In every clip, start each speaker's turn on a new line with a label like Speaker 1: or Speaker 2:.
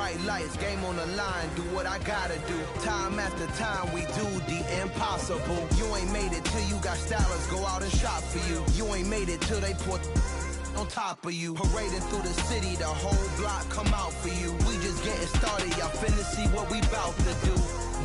Speaker 1: Bright lights, game on the line, do what I gotta do. Time after time, we do the impossible. You ain't made it till you got stylers go out and shop for you. You ain't made it till they put on top of you. Parading through the city, the whole block come out for you. We just getting started, y'all finna see what we bout to do.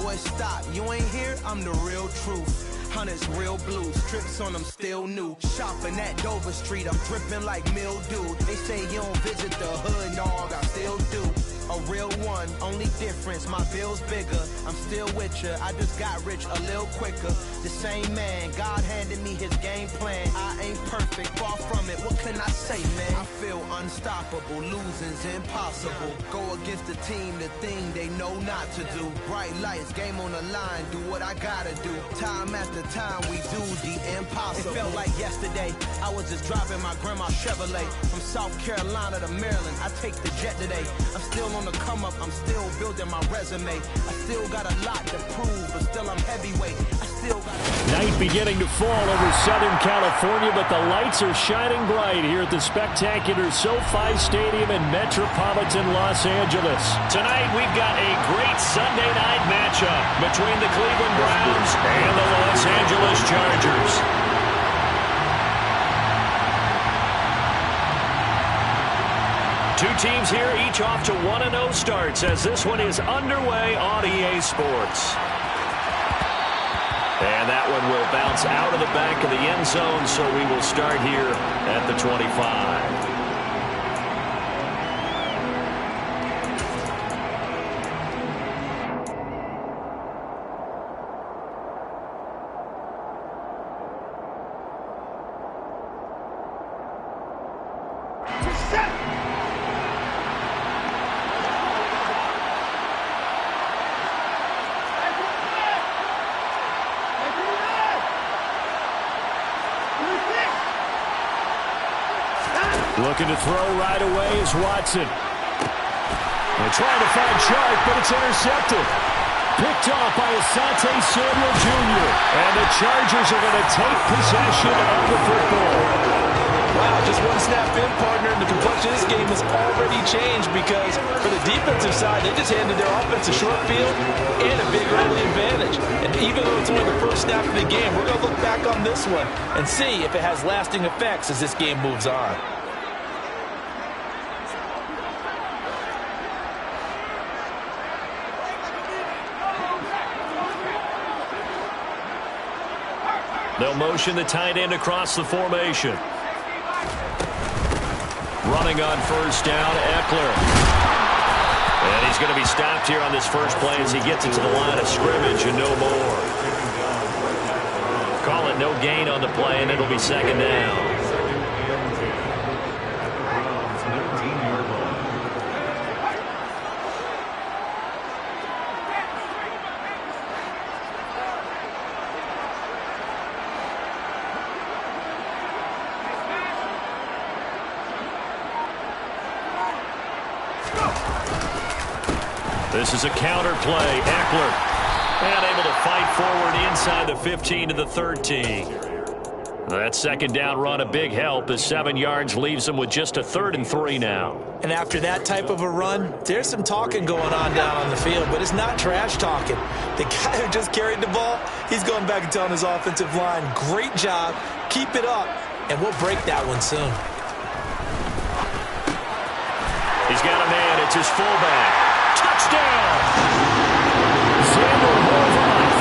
Speaker 1: Boy, stop, you ain't here, I'm the real truth. Hunters, real blues, strips on them still new. Shopping at Dover Street, I'm dripping like mildew. They say you don't visit the hood, dog, I still do. A real one, only difference, my bill's bigger. I'm still with ya, I just got rich a little quicker. The same man, God handed me his game plan. I ain't perfect, far from it, what can I say, man? I feel unstoppable, losing's impossible. Go against the team, the thing they know not to do. Bright lights, game on the line, do what I gotta do. Time after time, we do the impossible. It felt like yesterday, I was just driving my grandma's Chevrolet. From South Carolina to Maryland, I take the jet today. I'm still on the come up, I'm still building my resume. I still got a lot to prove, but still I'm heavyweight. I still got
Speaker 2: night beginning to fall over Southern California, but the lights are shining bright here at the spectacular SoFi Stadium in metropolitan Los Angeles. Tonight we've got a great Sunday night matchup between the Cleveland Browns and the Los Angeles Chargers. Two teams here, each off to 1-0 starts as this one is underway on EA Sports. And that one will bounce out of the back of the end zone, so we will start here at the 25. Looking to throw right away is Watson. They're trying to find Chark, but it's intercepted. Picked off by Asante Samuel Jr. And the Chargers are going to take possession of the football.
Speaker 3: Wow, just one snap in, partner, and the complexion of this game has already changed because for the defensive side, they just handed their offense a short field and a big early advantage. And even though it's only the first snap of the game, we're going to look back on this one and see if it has lasting effects as this game moves on.
Speaker 2: They'll motion the tight end across the formation. Running on first down, Eckler. And he's going to be stopped here on this first play as he gets it to the line of scrimmage and no more. Call it no gain on the play, and it'll be second down. This is a counter play. Eckler. And able to fight forward inside the 15 to the 13. That second down run a big help as 7 yards leaves them with just a 3rd and 3 now.
Speaker 3: And after that type of a run, there's some talking going on down on the field, but it's not trash talking. The guy who just carried the ball, he's going back and telling his offensive line, great job, keep it up, and we'll break that one soon.
Speaker 2: He's got a man, it's his fullback. Touchdown! Xander Horvath,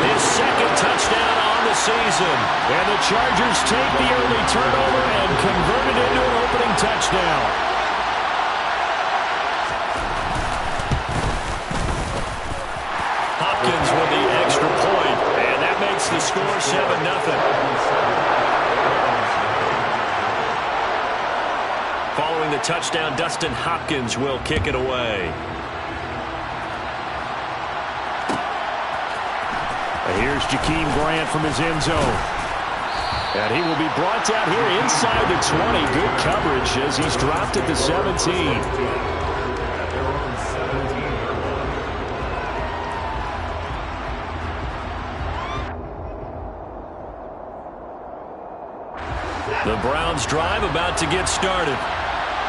Speaker 2: his second touchdown on the season. And the Chargers take the early turnover and convert it into an opening touchdown. Hopkins with the extra point, and that makes the score 7-0. Following the touchdown, Dustin Hopkins will kick it away. Here's Jakeem Grant from his end zone. And he will be brought down here inside the 20. Good coverage as he's dropped at the 17. The Browns drive about to get started.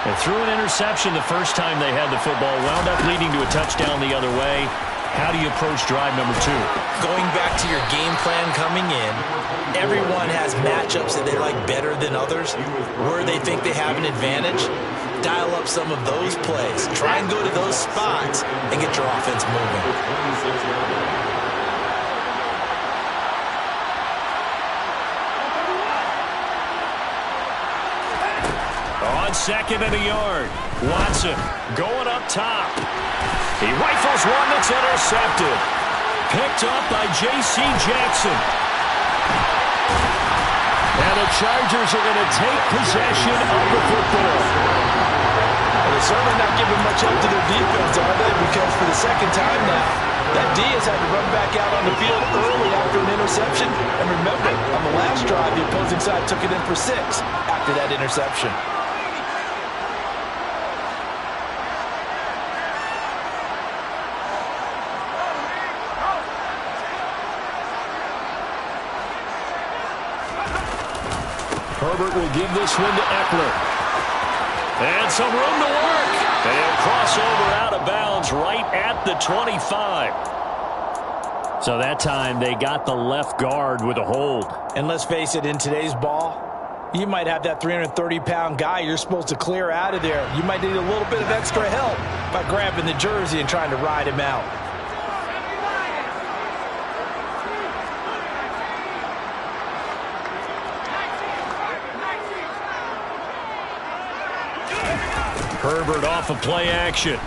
Speaker 2: They threw an interception the first time they had the football, wound up leading to a touchdown the other way. How do you approach drive number 2?
Speaker 3: Going back to your game plan coming in, everyone has matchups that they like better than others, where they think they have an advantage. Dial up some of those plays. Try and go to those spots and get your offense moving.
Speaker 2: On 2nd and a yard, Watson going up top. He rifles one that's intercepted. Picked up by J.C. Jackson. And the Chargers are going to take possession of the football.
Speaker 3: Well, they're certainly not giving much up to their defense, are they? Because for the second time now, that D has had to run back out on the field early after an interception. And remember, on the last drive, the opposing side took it in for 6 after that interception.
Speaker 2: Herbert will give this one to Eckler. And some room to work. And crossover out of bounds right at the 25. So that time they got the left guard with a hold.
Speaker 3: And let's face it, in today's ball, you might have that 330-pound guy you're supposed to clear out of there. You might need a little bit of extra help by grabbing the jersey and trying to ride him out.
Speaker 2: Herbert off of play action.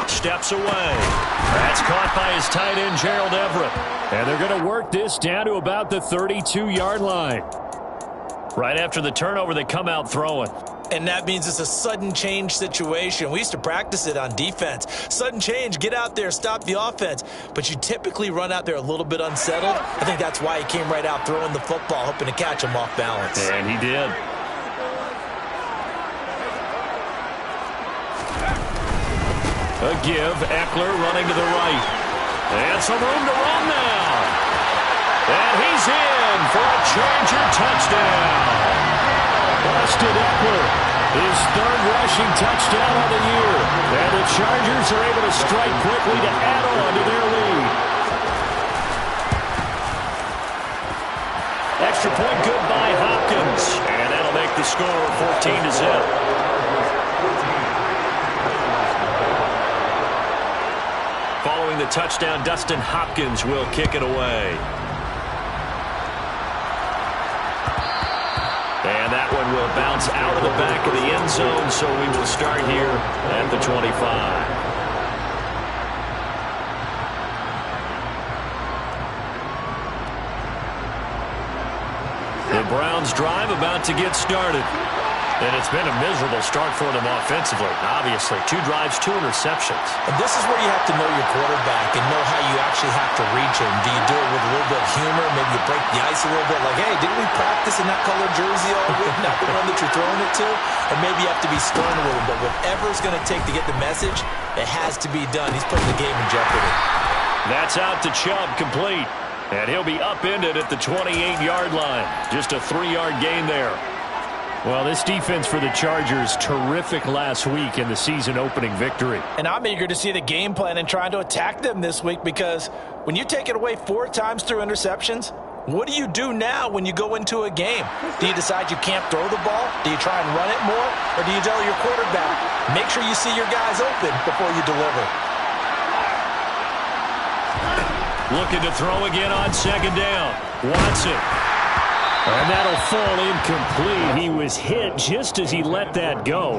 Speaker 2: Steps away. That's caught by his tight end, Gerald Everett. And they're going to work this down to about the 32-yard line. Right after the turnover, they come out throwing.
Speaker 3: And that means it's a sudden change situation. We used to practice it on defense. Sudden change, get out there, stop the offense. But you typically run out there a little bit unsettled. I think that's why he came right out throwing the football, hoping to catch him off balance.
Speaker 2: And he did. A give, Eckler running to the right. And some room to run now. And he's in for a Charger touchdown. Austin Eckler, his 3rd rushing touchdown of the year. And the Chargers are able to strike quickly to add on to their lead. Extra point good by Hopkins. And that'll make the score 14-0. Following the touchdown, Dustin Hopkins will kick it away. And that one will bounce out of the back of the end zone, so we will start here at the 25. The Browns drive about to get started. And it's been a miserable start for them offensively. Obviously, 2 drives, 2 interceptions.
Speaker 3: And this is where you have to know your quarterback and know how you actually have to reach him. Do you do it with a little bit of humor? Maybe you break the ice a little bit. Like, hey, didn't we practice in that colored jersey all week? Not the one that you're throwing it to? Or maybe you have to be stern a little bit. Whatever it's going to take to get the message, it has to be done. He's putting the game in jeopardy.
Speaker 2: That's out to Chubb, complete. And he'll be upended at the 28-yard line. Just a 3-yard gain there. Well, this defense for the Chargers, terrific last week in the season-opening victory.
Speaker 3: And I'm eager to see the game plan and trying to attack them this week, because when you take it away 4 times through interceptions, what do you do now when you go into a game? Do you decide you can't throw the ball? Do you try and run it more? Or do you tell your quarterback, make sure you see your guys open before you deliver?
Speaker 2: Looking to throw again on 2nd down. Watson. And that'll fall incomplete. He was hit just as he let that go.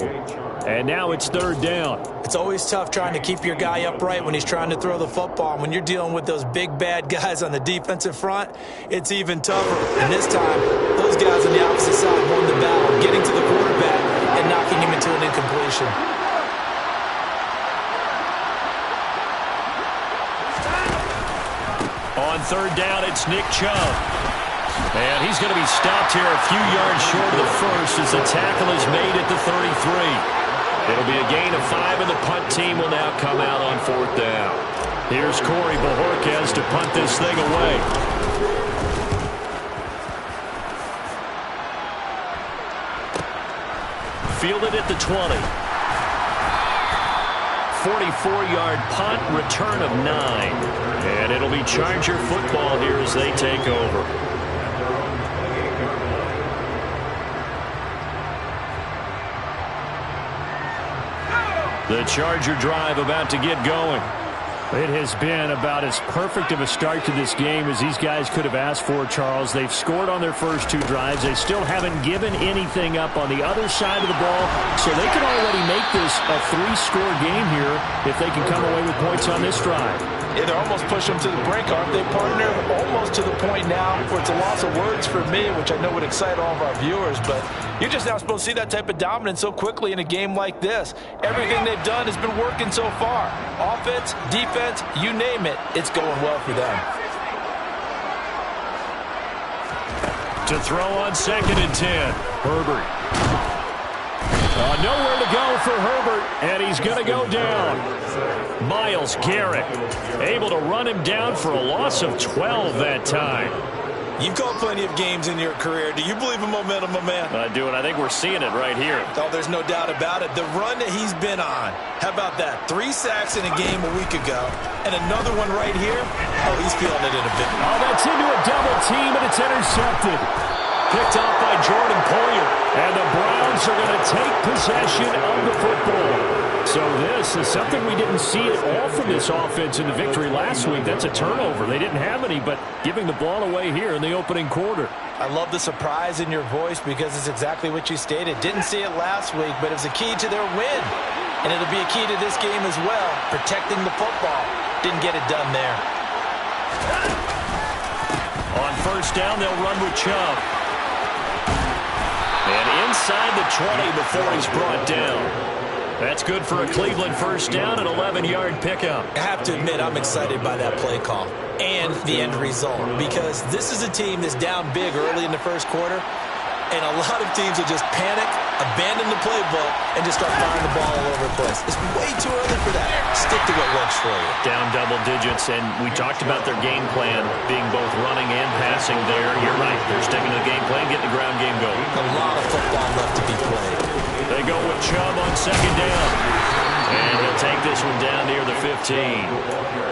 Speaker 2: And now it's 3rd down.
Speaker 3: It's always tough trying to keep your guy upright when he's trying to throw the football. And when you're dealing with those big, bad guys on the defensive front, it's even tougher. And this time, those guys on the opposite side won the battle, getting to the quarterback and knocking him into an incompletion.
Speaker 2: On 3rd down, it's Nick Chubb. And he's going to be stopped here a few yards short of the first as the tackle is made at the 33. It'll be a gain of 5, and the punt team will now come out on 4th down. Here's Corey Bojorquez to punt this thing away. fielded at the 20. 44-yard punt, return of 9. And it'll be Charger football here as they take over. The Charger drive about to get going. It has been about as perfect of a start to this game as these guys could have asked for, Charles. They've scored on their first 2 drives. They still haven't given anything up on the other side of the ball, so they can already make this a 3-score game here if they can come away with points on this drive.
Speaker 3: Yeah, they're almost pushing them to the brink, aren't they, partner? Almost to the point now where it's a loss of words for me, which I know would excite all of our viewers, but you're just not supposed to see that type of dominance so quickly in a game like this. Everything they've done has been working so far. Offense, defense, you name it, it's going well for them.
Speaker 2: To throw on 2nd and 10, Herbert. Nowhere to go for Herbert, and he's going to go down. Myles Garrett able to run him down for a loss of 12 that time.
Speaker 3: You've called plenty of games in your career. Do you believe in momentum, my man?
Speaker 2: I do, and I think we're seeing it right here.
Speaker 3: Oh, there's no doubt about it. The run that he's been on. How about that? 3 sacks in a game a week ago, and another one right here. Oh, he's feeling it in a bit.
Speaker 2: Oh, that's into a double team, and it's intercepted. Picked off by Jordan Poyer, and the Browns are going to take possession of the football. So this is something we didn't see at all from this offense in the victory last week. That's a turnover. They didn't have any, but giving the ball away here in the opening quarter.
Speaker 3: I love the surprise in your voice because it's exactly what you stated. Didn't see it last week, but it's a key to their win. And it'll be a key to this game as well, protecting the football. Didn't get it done there.
Speaker 2: On first down, they'll run with Chubb. And inside the 20 before he's brought down. That's good for a Cleveland first down, an 11-yard pickup.
Speaker 3: I have to admit, I'm excited by that play call and the end result because this is a team that's down big early in the first quarter, and a lot of teams will just panic, abandon the playbook, and just start firing the ball all over the place. It's way too early for that. Stick to what works for you.
Speaker 2: Down double digits, and we talked about their game plan being both running and passing there. You're right. They're sticking to the game plan, getting the ground game going.
Speaker 3: A lot of football left to be played.
Speaker 2: They go with Chubb on second down. And he'll take this one down near the 15.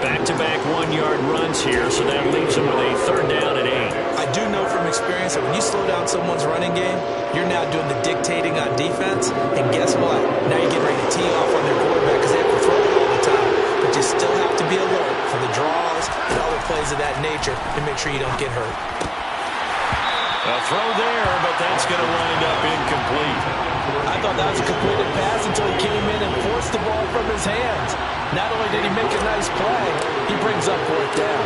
Speaker 2: Back-to-back 1-yard runs here, so that leaves him with a third down and 8.
Speaker 3: I do know from experience that when you slow down someone's running game, you're now doing the dictating on defense. And guess what? Now you're getting ready to tee off on their quarterback because they have to throw it all the time. But you still have to be alert for the draws and other plays of that nature to make sure you don't get hurt.
Speaker 2: A throw there, but that's going to wind up incomplete.
Speaker 3: I thought that was a completed pass until he came in and forced the ball from his hands. Not only did he make a nice play, he brings up fourth down.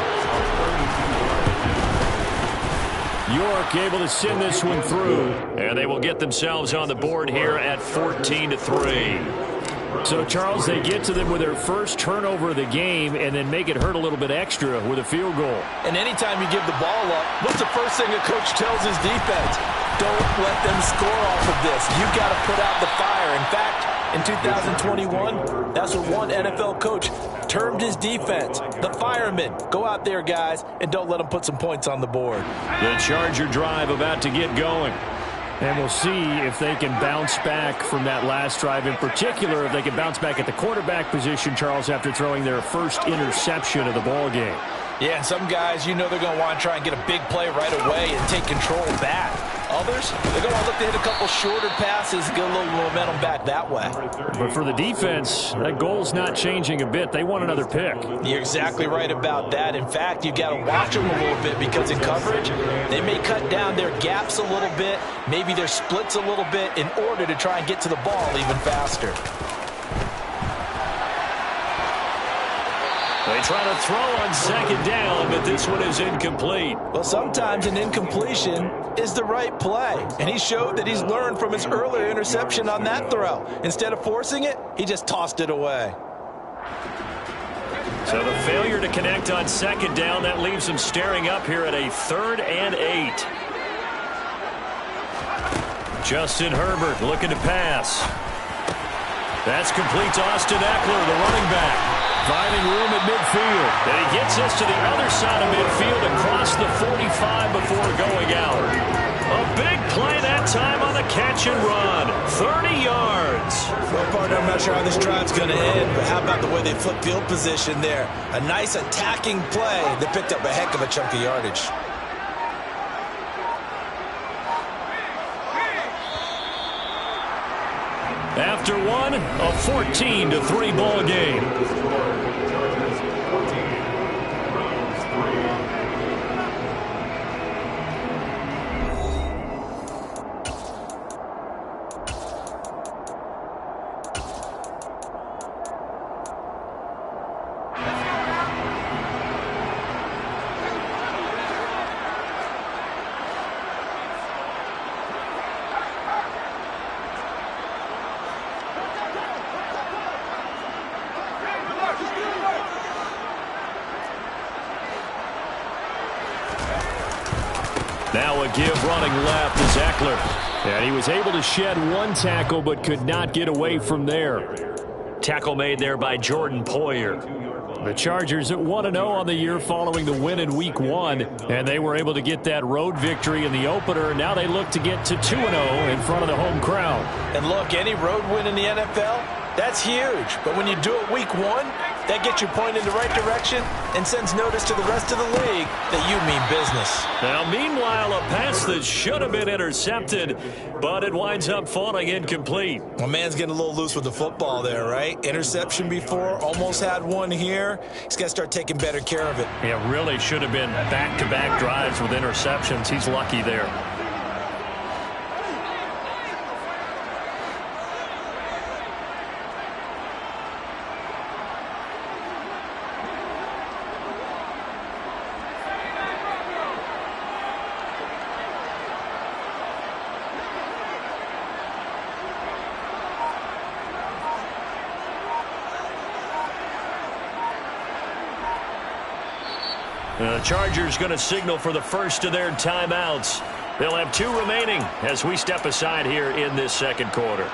Speaker 2: York able to send this one through, and they will get themselves on the board here at 14-3. So, Charles, they get to them with their first turnover of the game and then make it hurt a little bit extra with a field goal.
Speaker 3: And anytime you give the ball up, what's the first thing a coach tells his defense? Don't let them score off of this. You've got to put out the fire. In fact, in 2021, that's what one NFL coach termed his defense, the firemen. Go out there, guys, and don't let them put some points on the board.
Speaker 2: The Charger drive about to get going. And we'll see if they can bounce back from that last drive. In particular, if they can bounce back at the quarterback position, Charles, after throwing their first interception of the ball game.
Speaker 3: Yeah, and some guys, you know they're going to want to try and get a big play right away and take control back. Others, they're going to look to hit a couple shorter passes and get a little momentum back that way.
Speaker 2: But for the defense, that goal's not changing a bit. They want another pick.
Speaker 3: You're exactly right about that. In fact, you got to watch them a little bit because in coverage, they may cut down their gaps a little bit, maybe their splits a little bit in order to try and get to the ball even faster.
Speaker 2: They try to throw on second down, but this one is incomplete.
Speaker 3: Well, sometimes an incompletion is the right play, and he showed that he's learned from his earlier interception on that throw. Instead of forcing it, he just tossed it away.
Speaker 2: So the failure to connect on second down, that leaves him staring up here at a 3rd and 8. Justin Herbert looking to pass. That's complete to Austin Eckler, the running back. Finding room at midfield. And he gets us to the other side of midfield across the 45 before going out. A big play that time on the catch and run. 30 yards.
Speaker 3: Well, partner, I'm not sure how this drive's going to end, but how about the way they flip field position there? A nice attacking play that picked up a heck of a chunk of yardage.
Speaker 2: After one, a 14-3 ball game. Now a give running left is Ekeler. And he was able to shed one tackle but could not get away from there. Tackle made there by Jordan Poyer. The Chargers at 1-0 on the year following the win in Week 1. And they were able to get that road victory in the opener. Now they look to get to 2-0 in front of the home crowd.
Speaker 3: And look, any road win in the NFL, that's huge. But when you do it Week 1, that gets you pointed in the right direction and sends notice to the rest of the league that you mean business.
Speaker 2: Now, meanwhile, a pass that should have been intercepted, but it winds up falling incomplete.
Speaker 3: Well, man's getting a little loose with the football there, right? Interception before, almost had one here. He's got to start taking better care of it.
Speaker 2: Yeah, really should have been back-to-back drives with interceptions. He's lucky there. The Chargers going to signal for the first of their timeouts. They'll have 2 remaining as we step aside here in this second quarter.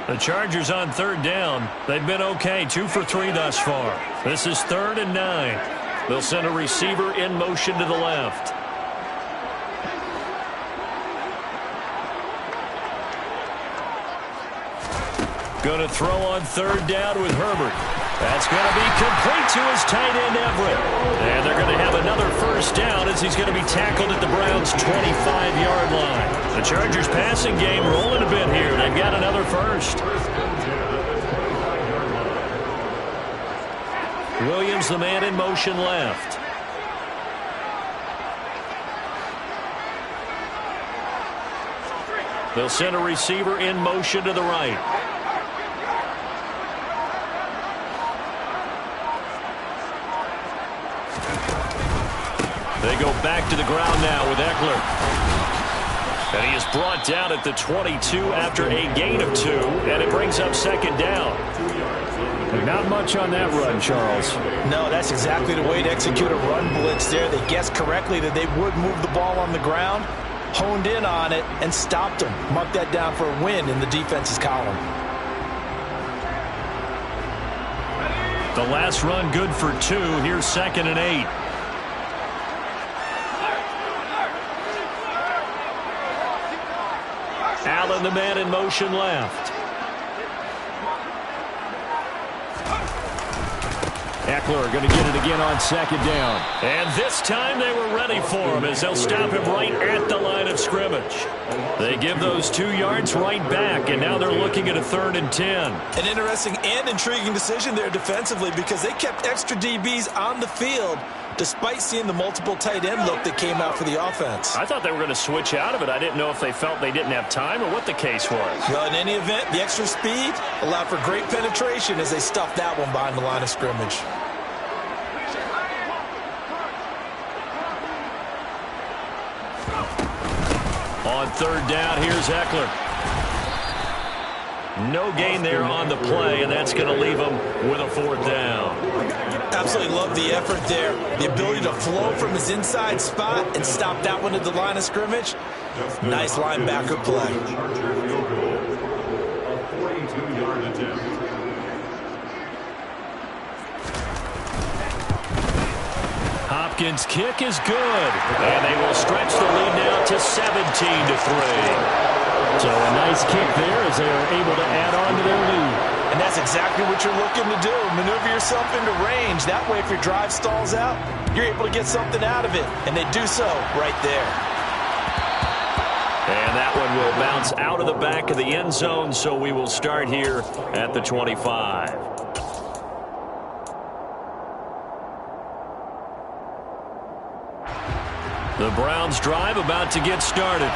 Speaker 2: The Chargers on third down. They've been okay, 2 for 3 thus far. This is 3rd and 9. They'll send a receiver in motion to the left. Going to throw on third down with Herbert. That's going to be complete to his tight end, Everett. And they're going to have another first down as he's going to be tackled at the Browns' 25-yard line. The Chargers passing game rolling a bit here. They've got another first. Williams, the man in motion left. They'll send a receiver in motion to the right. They go back to the ground now with Ekeler. And he is brought down at the 22 after a gain of 2. And it brings up second down. Not much on that run, Charles.
Speaker 3: No, that's exactly the way to execute a run blitz there. They guessed correctly that they would move the ball on the ground, honed in on it, and stopped them. Mark that down for a win in the defense's column.
Speaker 2: The last run good for 2. Here's 2nd and 8. Allen, the man in motion left. Ekeler going to get it again on second down. And this time they were ready for him as they'll stop him right at the line of scrimmage. They give those 2 yards right back, and now they're looking at a 3rd and 10.
Speaker 3: An interesting and intriguing decision there defensively because they kept extra DBs on the field despite seeing the multiple tight end look that came out for the offense.
Speaker 2: I thought they were going to switch out of it. I didn't know if they felt they didn't have time or what the case was.
Speaker 3: Well, in any event, the extra speed allowed for great penetration as they stuffed that one behind the line of scrimmage.
Speaker 2: On third down, here's Ekeler. No gain there on the play, and that's going to leave him with a 4th down.
Speaker 3: Absolutely love the effort there. The ability to flow from his inside spot and stop that one at the line of scrimmage. Nice linebacker play.
Speaker 2: Hopkins' kick is good, and they will stretch the lead now to 17-3. So a nice kick there as they are able to add on to their lead.
Speaker 3: And that's exactly what you're looking to do. Maneuver yourself into range. That way, if your drive stalls out, you're able to get something out of it. And they do so right there.
Speaker 2: And that one will bounce out of the back of the end zone, so we will start here at the 25. The Browns drive about to get started.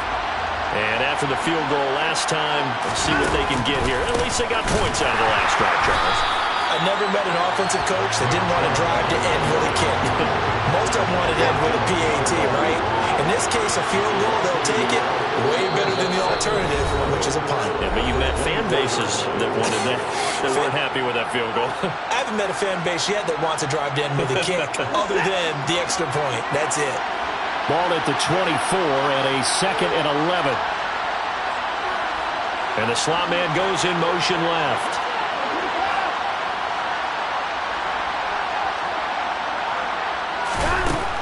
Speaker 2: And after the field goal last time, let's see what they can get here. At least they got points out of the last drive, Charles.
Speaker 3: I never met an offensive coach that didn't want to drive to end with a kick. Most of them wanted to end with a PAT, right? In this case, a field goal, they'll take it way better than the alternative, which is a punt.
Speaker 2: Yeah, but you met fan bases that wanted that, that weren't happy with that field goal.
Speaker 3: I haven't met a fan base yet that wants to drive to end with a kick, other than the extra point. That's it.
Speaker 2: Ball at the 24 and a 2nd and 11. And the slot man goes in motion left.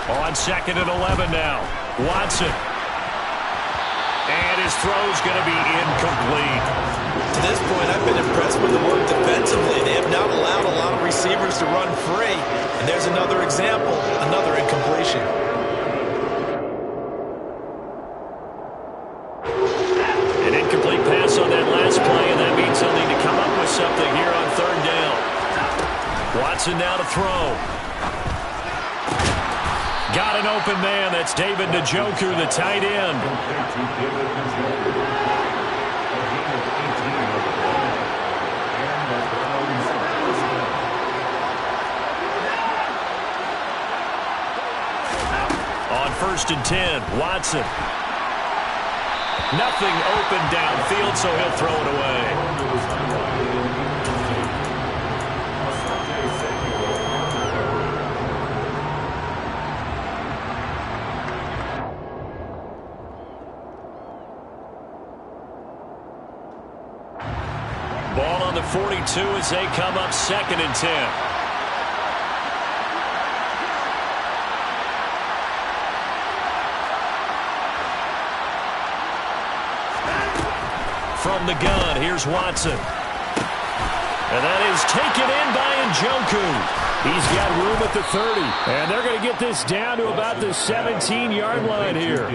Speaker 2: On 2nd and 11 now. Watson. And his throw's going to be incomplete.
Speaker 3: To this point, I've been impressed with the work defensively. They have not allowed a lot of receivers to run free. And there's another example, another incompletion.
Speaker 2: An incomplete pass on that last play, and that means they'll need to come up with something here on 3rd down. Watson now to throw. Got an open man. That's David Njoku, the tight end. On 1st and 10, Watson. Nothing open downfield, so he'll throw it away. Ball on the 42 as they come up 2nd and 10. From the gun, here's Watson. And that is taken in by Njoku. He's got room at the 30. And they're going to get this down to about the 17-yard line here.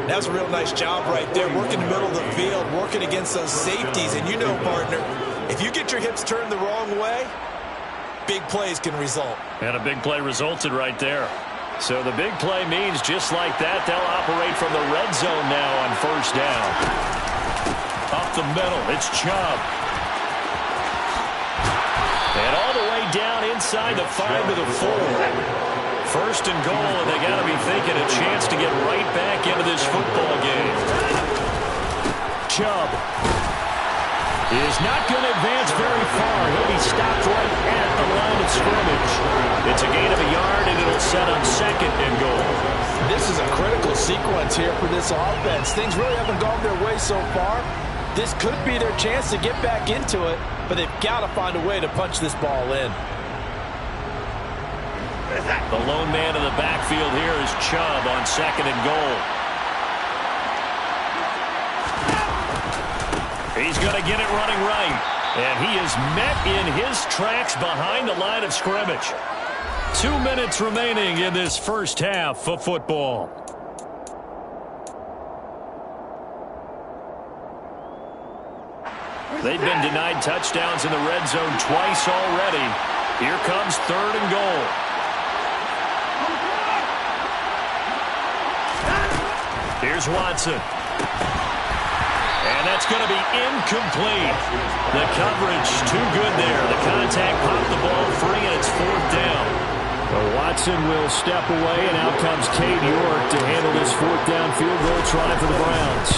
Speaker 3: That's a real nice job right there, working the middle of the field, working against those safeties. And you know, partner, if you get your hips turned the wrong way, big plays can result.
Speaker 2: And a big play resulted right there. So the big play means just like that, they'll operate from the red zone now on 1st down. Up the middle, it's Chubb. And all the way down inside the 5 to the 4. 1st and goal, and they got to be thinking a chance to get right back into this football game. Chubb is not going to advance very far. He'll be stopped right at the line of scrimmage. It's a gain of a yard, and it'll set up 2nd and goal.
Speaker 3: This is a critical sequence here for this offense. Things really haven't gone their way so far. This could be their chance to get back into it, but they've got to find a way to punch this ball in.
Speaker 2: The lone man in the backfield here is Chubb on 2nd and goal. He's going to get it running right. And he is met in his tracks behind the line of scrimmage. 2 minutes remaining in this first half of football. They've been denied touchdowns in the red zone twice already. Here comes 3rd and goal. Here's Watson. And that's going to be incomplete. The coverage too good there. The contact popped the ball free, and it's 4th down. Well, Watson will step away, and out comes Cade York to handle this 4th down field goal try for the Browns.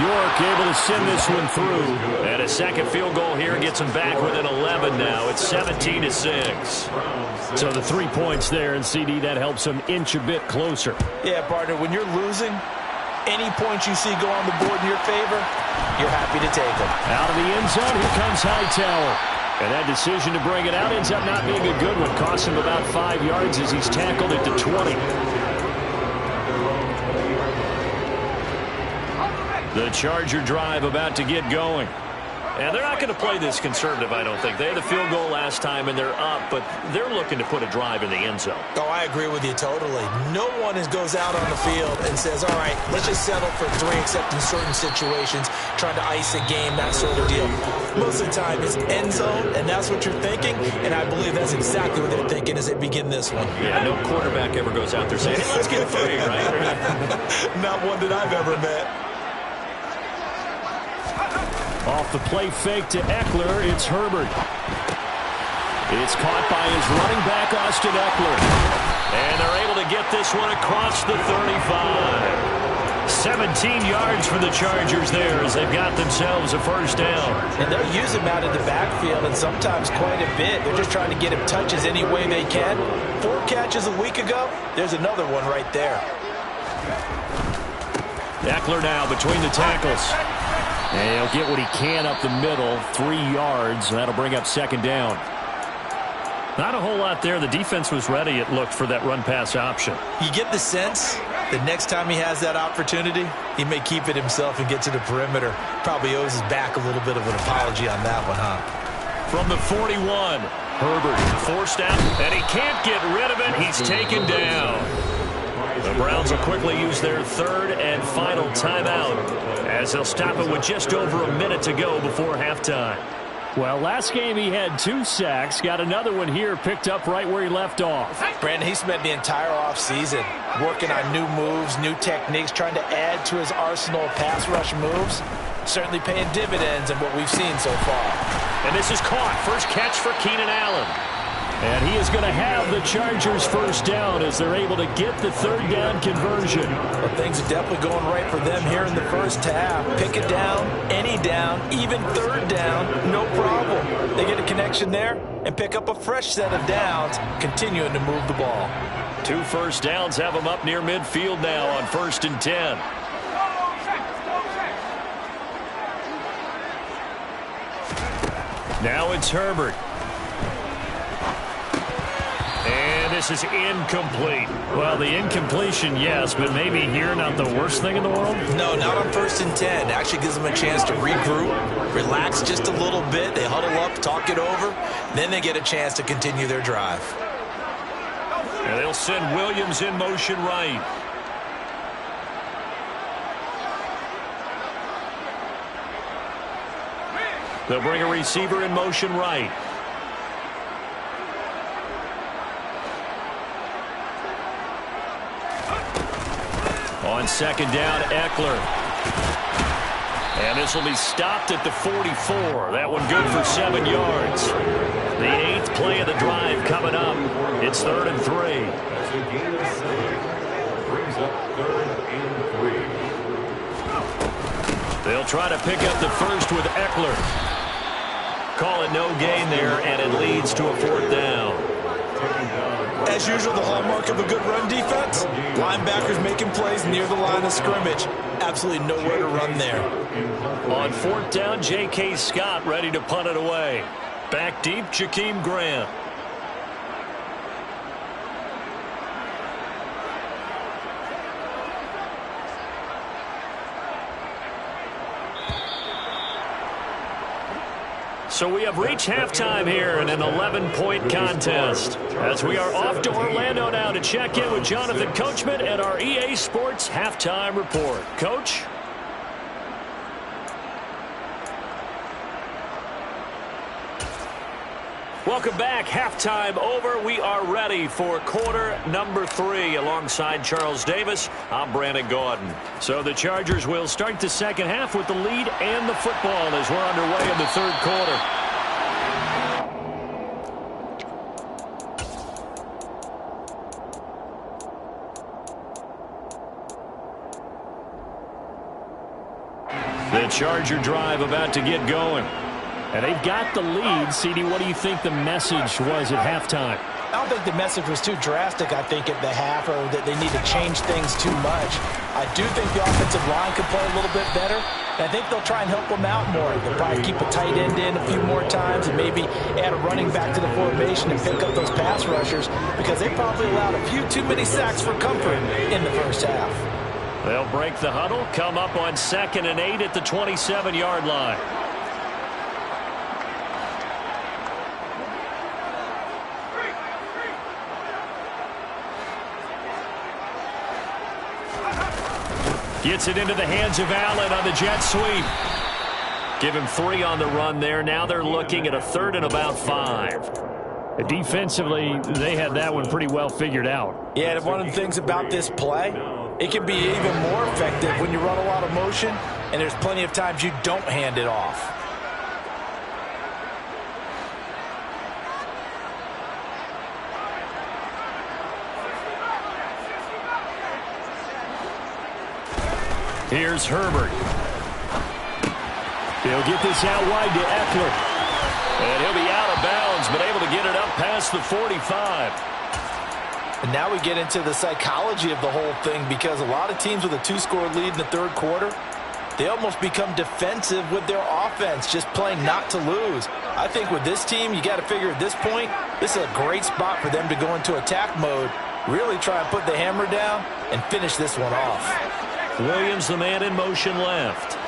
Speaker 2: York able to send this one through. And a second field goal here gets them back within 11 now. It's 17-6. So the 3 points there, and CD, that helps them inch a bit closer.
Speaker 3: Yeah, partner, when you're losing, any points you see go on the board in your favor, you're happy to take them.
Speaker 2: Out of the end zone, here comes Hightower. And that decision to bring it out ends up not being a good one. Cost him about 5 yards as he's tackled it to 20. The Charger drive about to get going. And they're not going to play this conservative, I don't think. They had a field goal last time, and they're up, but they're looking to put a drive in the end zone.
Speaker 3: Oh, I agree with you totally. No one goes out on the field and says, all right, let's just settle for 3, except in certain situations, trying to ice a game, that sort of deal. Most of the time, it's end zone, and that's what you're thinking, and I believe that's exactly what they're thinking as they begin this one.
Speaker 2: Yeah, no quarterback ever goes out there saying, hey, let's get 3, right?
Speaker 3: Not one that I've ever met.
Speaker 2: Off the play fake to Eckler, it's Herbert. It's caught by his running back, Austin Eckler. And they're able to get this one across the 35. 17 yards for the Chargers there as they've got themselves a first down.
Speaker 3: And they'll use him out of the backfield, and sometimes quite a bit. They're just trying to get him touches any way they can. 4 catches a week ago. There's another one right there.
Speaker 2: Eckler now between the tackles. And he'll get what he can up the middle, 3 yards. That'll bring up second down. Not a whole lot there. The defense was ready, it looked, for that run-pass option.
Speaker 3: You get the sense that next time he has that opportunity, he may keep it himself and get to the perimeter. Probably owes his back a little bit of an apology on that one, huh?
Speaker 2: From the 41, Herbert forced out, and he can't get rid of it. He's taken down. The Browns will quickly use their third and final timeout as they'll stop it with just over a minute to go before halftime. Well, last game he had 2 sacks. Got another one here picked up right where he left off.
Speaker 3: Brandon, he spent the entire offseason working on new moves, new techniques, trying to add to his arsenal of pass rush moves. Certainly paying dividends in what we've seen so far.
Speaker 2: And this is caught. First catch for Keenan Allen. And he is going to have the Chargers first down as they're able to get the third down conversion.
Speaker 3: Well, things are definitely going right for them here in the first half. Pick it down, any down, even third down, no problem. They get a connection there and pick up a fresh set of downs, continuing to move the ball.
Speaker 2: 2 first downs have them up near midfield now on 1st and 10. Now it's Herbert. And this is incomplete. Well, the incompletion, yes, but maybe here not the worst thing in the world?
Speaker 3: No, not on 1st and 10. It actually gives them a chance to regroup, relax just a little bit. They huddle up, talk it over. Then they get a chance to continue their drive.
Speaker 2: And they'll send Williams in motion right. They'll bring a receiver in motion right. On 2nd down, Eckler. And this will be stopped at the 44. That one good for 7 yards. The 8th play of the drive coming up. It's 3rd and 3. They'll try to pick up the first with Eckler. Call it no gain there, and it leads to a 4th down.
Speaker 3: As usual, the hallmark of a good run defense, linebackers making plays near the line of scrimmage. Absolutely nowhere to run there.
Speaker 2: On 4th down, J.K. Scott ready to punt it away. Back deep, Jakeem Grant. So we have reached halftime here in an 11-point contest. As we are off to Orlando now to check in with Jonathan Coachman at our EA Sports Halftime Report. Coach? Welcome back. Halftime over. We are ready for quarter number 3 alongside Charles Davis. I'm Brandon Gaudin. So the Chargers will start the second half with the lead and the football as we're underway in the 3rd quarter. The Charger drive about to get going. And they've got the lead. CD, what do you think the message was at halftime?
Speaker 3: I don't think the message was too drastic, I think, at the half, or that they need to change things too much. I do think the offensive line could play a little bit better. And I think they'll try and help them out more. They'll probably keep a tight end in a few more times and maybe add a running back to the formation and pick up those pass rushers, because they probably allowed a few too many sacks for comfort in the first half.
Speaker 2: They'll break the huddle, come up on 2nd and 8 at the 27-yard line. Gets it into the hands of Allen on the jet sweep. Give him 3 on the run there. Now they're looking at a 3rd and about 5.
Speaker 4: Defensively, they had that one pretty well figured out.
Speaker 3: Yeah, and one of the things about this play, it can be even more effective when you run a lot of motion, and there's plenty of times you don't hand it off.
Speaker 2: Here's Herbert. He'll get this out wide to Eckler. And he'll be out of bounds, but able to get it up past the 45.
Speaker 3: And now we get into the psychology of the whole thing, because a lot of teams with a 2-score lead in the third quarter, they almost become defensive with their offense, just playing not to lose. I think with this team, you got to figure at this point, this is a great spot for them to go into attack mode, really try and put the hammer down and finish this one off.
Speaker 2: Williams, the man in motion left.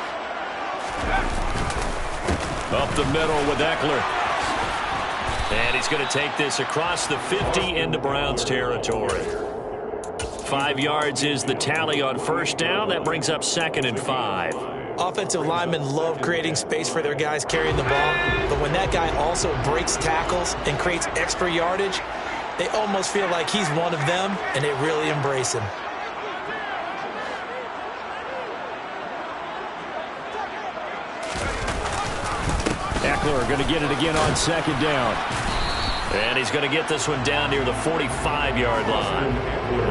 Speaker 2: Up the middle with Eckler. And he's going to take this across the 50 into Browns territory. 5 yards is the tally on first down. That brings up 2nd and 5.
Speaker 3: Offensive linemen love creating space for their guys carrying the ball, but when that guy also breaks tackles and creates extra yardage, they almost feel like he's one of them, and they really embrace him.
Speaker 2: Eckler going to get it again on 2nd down. And he's going to get this one down near the 45-yard line.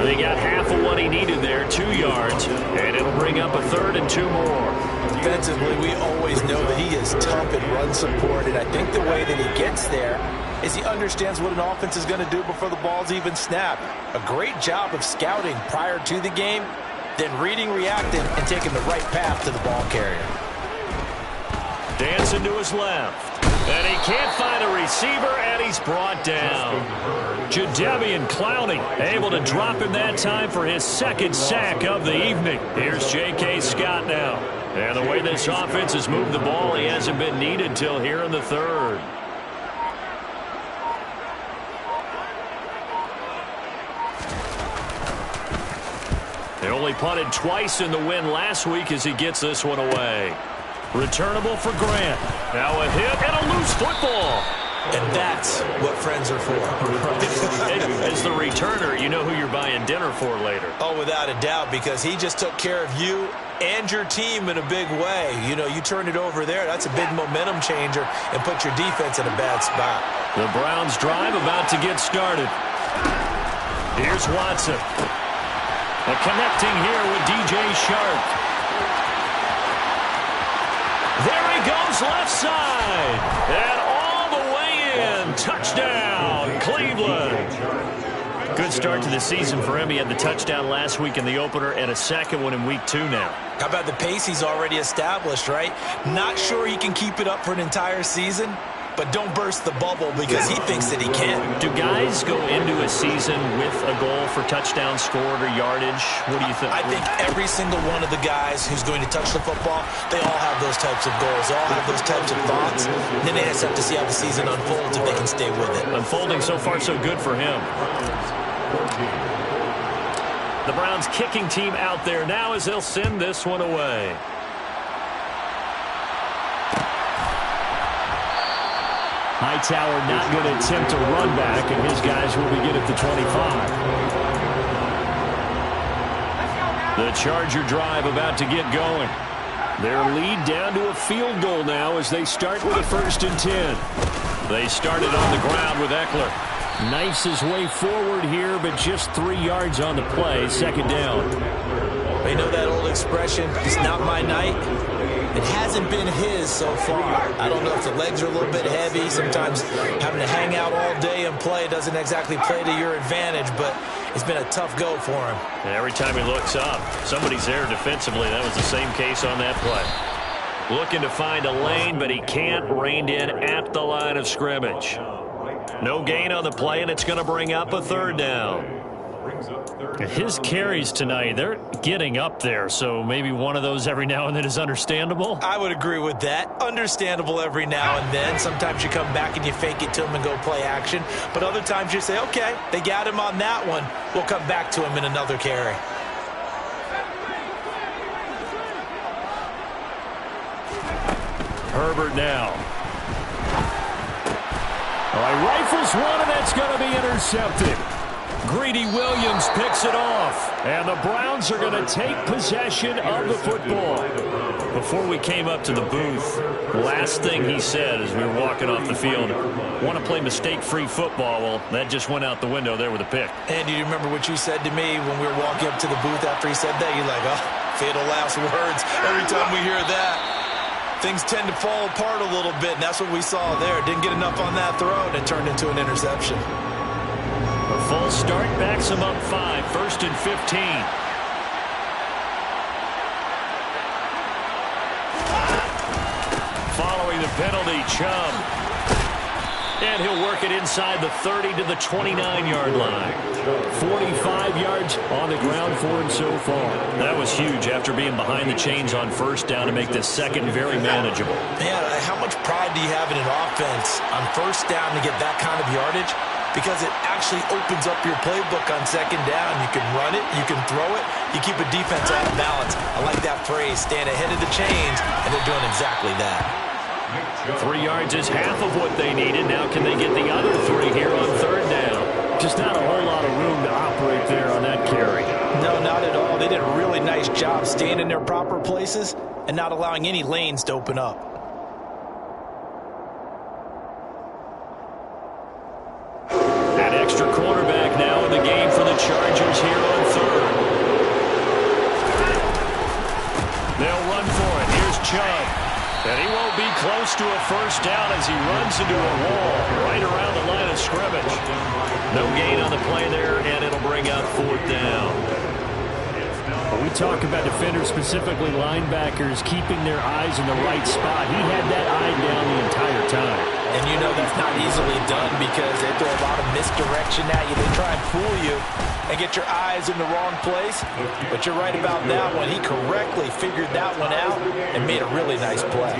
Speaker 2: They got half of what he needed there, 2 yards, and it'll bring up a 3rd and 2 more.
Speaker 3: Defensively, we always know that he is tough in run support, and I think the way that he gets there is he understands what an offense is going to do before the ball's even snapped. A great job of scouting prior to the game, then reading, reacting, and taking the right path to the ball carrier.
Speaker 2: Dancing to his left. And he can't find a receiver, and he's brought down. Jadeveon Clowney able to drop him that time for his 2nd sack of the evening. Here's J.K. Scott now. And the way this offense has moved the ball, he hasn't been needed till here in the 3rd. They only punted twice in the win last week as he gets this one away. Returnable for Grant. Now a hit and a loose football.
Speaker 3: And that's what friends are for.
Speaker 2: As the returner, you know who you're buying dinner for later.
Speaker 3: Oh, without a doubt, because he just took care of you and your team in a big way. You know, you turn it over there, that's a big momentum changer and put your defense in a bad spot.
Speaker 2: The Browns drive about to get started. Here's Watson. And connecting here with DJ Shark. There he goes left side. And all the way in. Touchdown, Cleveland. Good start to the season for him. He had the touchdown last week in the opener and a second one in week 2 now.
Speaker 3: How about the pace he's already established, right? Not sure he can keep it up for an entire season, but don't burst the bubble because he thinks that he can.
Speaker 2: Do guys go into a season with a goal for touchdown scored or yardage? What do you think?
Speaker 3: I think every single one of the guys who's going to touch the football, they all have those types of goals. They all have those types of thoughts. And then they just have to see how the season unfolds if they can stay with it.
Speaker 2: Unfolding so far so good for him. The Browns kicking team out there now as they'll send this one away. Hightower not going to attempt a run back, and his guys will begin at the 25. The Charger drive about to get going. Their lead down to a field goal now as they start with a 1st and 10. They started on the ground with Eckler. Knifes his way forward here, but just 3 yards on the play. 2nd down.
Speaker 3: You know that old expression, it's not my night? And hasn't been his so far. I don't know if the legs are a little bit heavy. Sometimes having to hang out all day and play doesn't exactly play to your advantage, but it's been a tough go for him.
Speaker 2: And every time he looks up, somebody's there defensively. That was the same case on that play. Looking to find a lane, but he can't. Reined in at the line of scrimmage. No gain on the play, and it's going to bring up a third down.
Speaker 4: His carries tonight, they're getting up there, so maybe one of those every now and then is understandable.
Speaker 3: I would agree with that. Understandable every now and then. Sometimes you come back and you fake it to him and go play action. But other times you say, okay, they got him on that one. We'll come back to him in another carry.
Speaker 2: Herbert now. All right, rifles one, and that's going to be intercepted. Greedy Williams picks it off, and the Browns are going to take possession of the football. Before we came up to the booth, last thing he said as we were walking off the field, want to play mistake-free football. Well, that just went out the window there with a pick.
Speaker 3: And do you remember what you said to me when we were walking up to the booth after he said that? You're like, oh, fatal last words. Every time we hear that, things tend to fall apart a little bit, and that's what we saw there. Didn't get enough on that throw, and it turned into an interception.
Speaker 2: A full start backs him up 5, 1st and 15. Following the penalty, Chubb. And he'll work it inside the 30 to the 29-yard line. 45 yards on the ground for him so far. That was huge after being behind the chains on first down to make this second very manageable.
Speaker 3: Man, how much pride do you have in an offense on first down to get that kind of yardage? Because it actually opens up your playbook on second down. You can run it, you can throw it, you keep a defense off balance. I like that phrase, stand ahead of the chains, and they're doing exactly that.
Speaker 2: 3 yards is half of what they needed. Now can they get the other 3 here on third down? Just not a whole lot of room to operate there on that carry.
Speaker 3: No, not at all. They did a really nice job staying in their proper places and not allowing any lanes to open up.
Speaker 2: An extra cornerback now in the game for the Chargers here on third. They'll run for it. Here's Chubb. And he won't be close to a first down as he runs into a wall right around the line of scrimmage. No gain on the play there, and it'll bring up fourth down.
Speaker 4: When we talk about defenders, specifically linebackers, keeping their eyes in the right spot, he had that eye down the entire time.
Speaker 3: And you know that's not easily done because they throw a lot of misdirection at you. They try and fool you and get your eyes in the wrong place. But you're right about that one. He correctly figured that one out and made a really nice play.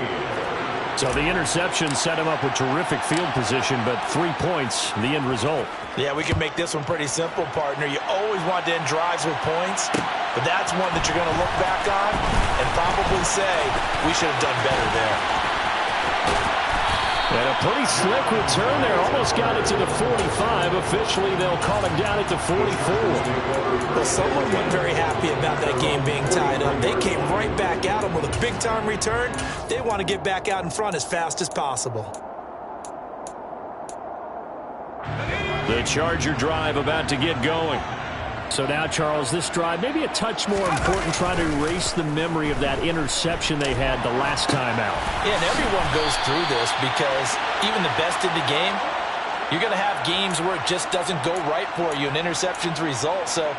Speaker 4: So the interception set him up with terrific field position, but 3 points, the end result.
Speaker 3: Yeah, we can make this one pretty simple, partner. You always want to end drives with points, but that's one that you're going to look back on and probably say, we should have done better there.
Speaker 4: And a pretty slick return there. Almost got it to the 45. Officially, they'll call him down at the 44.
Speaker 3: Well, someone wasn't very happy about that game being tied up. They came right back at him with a big-time return. They want to get back out in front as fast as possible.
Speaker 2: The Charger drive about to get going.
Speaker 4: So now, Charles, this drive maybe a touch more important, trying to erase the memory of that interception they had the last time out.
Speaker 3: Yeah, and everyone goes through this because even the best in the game, you're going to have games where it just doesn't go right for you, and interceptions result. So,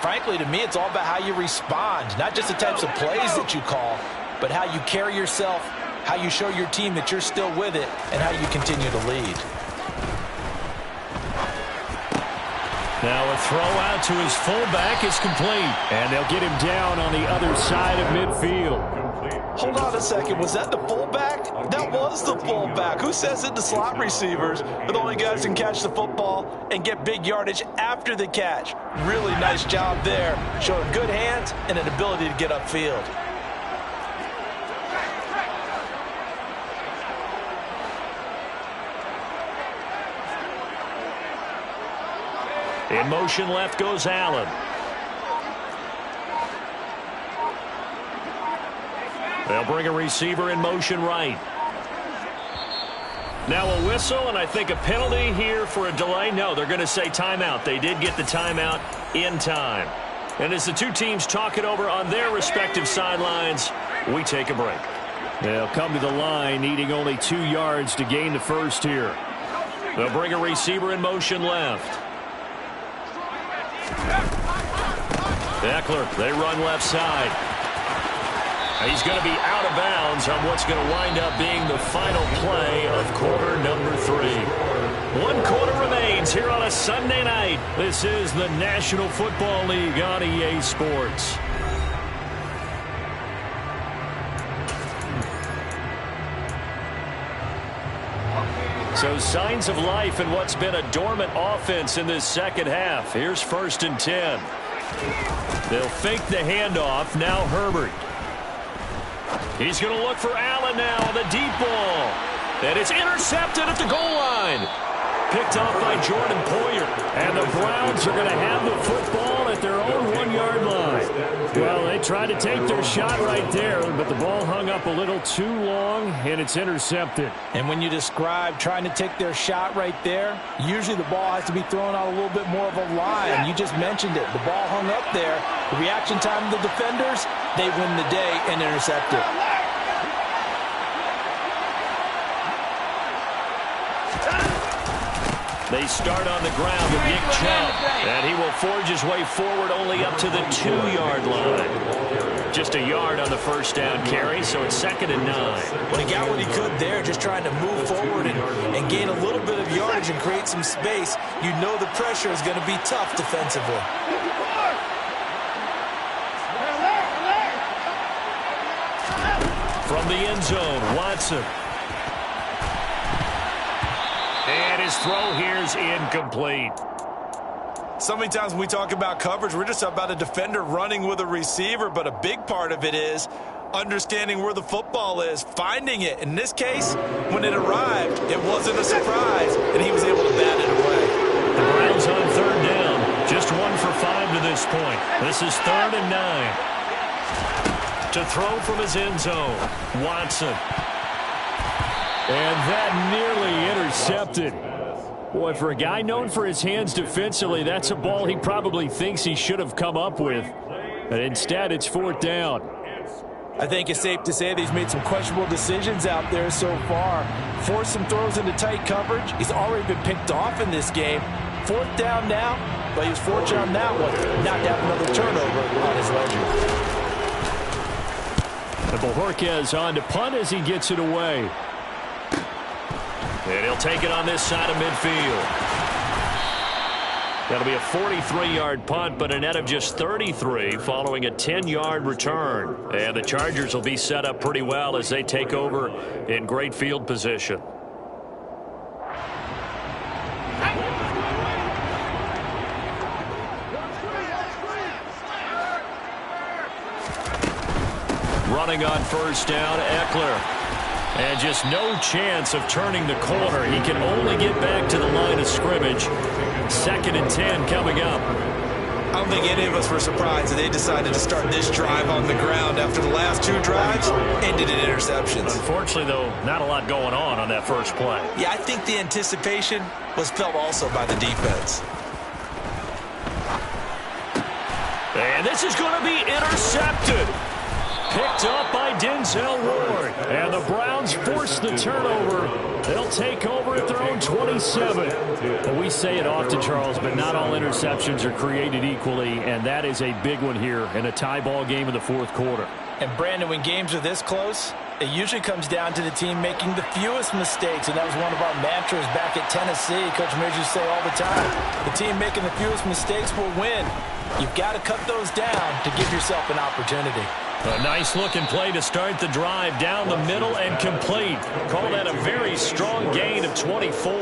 Speaker 3: frankly, to me, it's all about how you respond, not just the types of plays that you call, but how you carry yourself, how you show your team that you're still with it, and how you continue to lead.
Speaker 2: Now a throw out to his fullback is complete.
Speaker 4: And they'll get him down on the other side of midfield.
Speaker 3: Hold on a second. Was that the fullback? That was the fullback. Who says it? The slot receivers are the only guys who can catch the football and get big yardage after the catch. Really nice job there. Showing good hands and an ability to get upfield.
Speaker 2: In motion left goes Allen. They'll bring a receiver in motion right. Now a whistle, and I think a penalty here for a delay. No, they're going to say timeout. They did get the timeout in time. And as the two teams talk it over on their respective sidelines, we take a break. They'll come to the line, needing only 2 yards to gain the first here. They'll bring a receiver in motion left. Eckler, they run left side. He's going to be out of bounds on what's going to wind up being the final play of quarter number 3. 1 quarter remains here on a Sunday night. This is the National Football League on EA Sports. So signs of life in what's been a dormant offense in this second half. Here's 1st and 10. They'll fake the handoff. Now Herbert. He's going to look for Allen now on the deep ball. And it's intercepted at the goal line. Picked off by Jordan Poyer. And the Browns are going to have the football at their own 1-yard line. Well, they tried to take their shot right there, but the ball hung up a little too long, and it's intercepted.
Speaker 3: And when you describe trying to take their shot right there, usually the ball has to be thrown out a little bit more of a line. You just mentioned it. The ball hung up there. The reaction time of the defenders, they win the day and intercept it.
Speaker 2: They start on the ground with Nick Chubb, and he will forge his way forward only up to the 2-yard line. Just a yard on the first down carry, so it's 2nd and 9.
Speaker 3: Well, he got what he could there, just trying to move forward and gain a little bit of yardage and create some space. You know the pressure is going to be tough defensively.
Speaker 2: From the end zone, Watson. And his throw here is incomplete.
Speaker 3: So many times when we talk about coverage, we're just about a defender running with a receiver, but a big part of it is understanding where the football is, finding it. In this case, when it arrived, it wasn't a surprise, and he was able to bat it away.
Speaker 2: The Browns on 3rd down, just 1 for 5 to this point. This is 3rd and 9. To throw from his end zone, Watson. And that nearly intercepted. Boy, for a guy known for his hands defensively, that's a ball he probably thinks he should have come up with. But instead, it's 4th down.
Speaker 3: I think it's safe to say that he's made some questionable decisions out there so far. Forced some throws into tight coverage. He's already been picked off in this game. 4th down now, but he was fortunate on that one not to have another turnover on his ledger.
Speaker 2: And Bojorquez on to punt as he gets it away. And he'll take it on this side of midfield. That'll be a 43-yard punt, but a net of just 33 following a 10-yard return. And the Chargers will be set up pretty well as they take over in great field position. Running on 1st down, Eckler. And just no chance of turning the corner. He can only get back to the line of scrimmage. 2nd and 10 coming up.
Speaker 3: I don't think any of us were surprised that they decided to start this drive on the ground after the last 2 drives ended in interceptions.
Speaker 2: Unfortunately, though, not a lot going on that first play.
Speaker 3: Yeah, I think the anticipation was felt also by the defense.
Speaker 2: And this is going to be intercepted. Picked up by Denzel Ward. And the Browns force the turnover. They'll take over at their own 27. Well, we say it often, Charles, but not all interceptions are created equally, and that is a big one here in a tie ball game in the 4th quarter.
Speaker 3: And, Brandon, when games are this close, it usually comes down to the team making the fewest mistakes, and that was one of our mantras back at Tennessee. Coach Mears used to say all the time, the team making the fewest mistakes will win. You've got to cut those down to give yourself an opportunity.
Speaker 2: A nice-looking play to start the drive down the middle and complete. Call that a very strong gain of 24.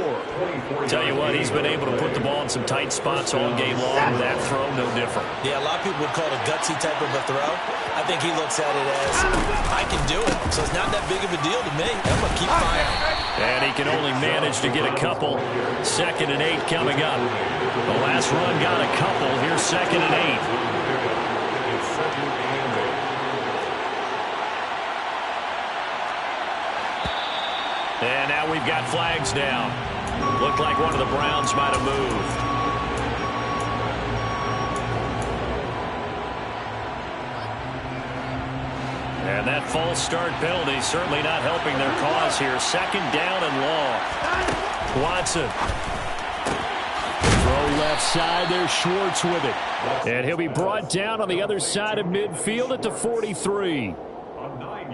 Speaker 2: Tell you what, he's been able to put the ball in some tight spots all game long. That throw, no different.
Speaker 3: Yeah, a lot of people would call it a gutsy type of a throw. I think he looks at it as, I can do it, so it's not that big of a deal to me. I'm going to keep firing.
Speaker 2: And he can only manage to get a couple. 2nd and 8 coming up. The last run got a couple. Here's 2nd and 8. And now we've got flags down. Looked like one of the Browns might have moved. And that false start penalty certainly not helping their cause here. Second down and long. Watson. Throw left side. There's Schwartz with it. And he'll be brought down on the other side of midfield at the 43.